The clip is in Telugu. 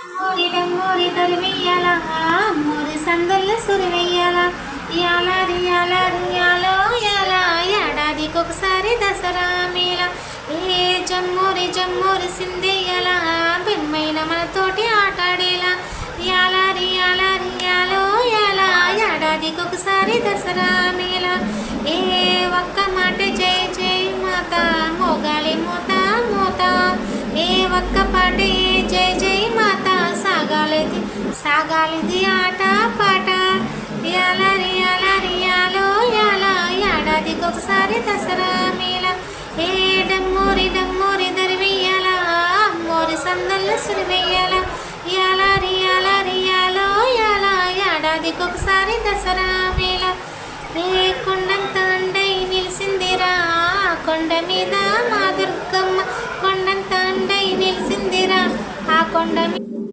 మూరి డమ్మూరి దరివెయ్యాల మూరి సందల్లో సురివెయ్యాల యాల రియాల రియాలో యాల ఏడాదికొకసారి దసరా మేళ ఏ జమ్మూరి జమ్మూరి సిందేయాల బెమ్మైన మనతోటి ఆటాడేలా యాల రియాల రియాలో యాల ఏడాదికొకసారి దసరా మేళ ఏ ఒక్క మాట జై జై మాత మోగాలి మోత మోత ఏ ఒక్క పాటే జై జై మాత సాగాలిది ఆట పాట యాల రియాల రియాలో యాల ఏడాదికొకసారి దసరా మేళ ఏ డమ్మూరి డమ్మూరి దరివెయ్యాల మోరి సందల్లో సురివెయ్యాల యాల రియాల రియాలో యాల ఏడాదికొకసారి దసరా మేళ ఏ కొండంత అండై నిలిసిందిరా కొండ మీద మా దుర్గమ్మ కొండంత అండై నిలిసిందిరా ఆ కొండ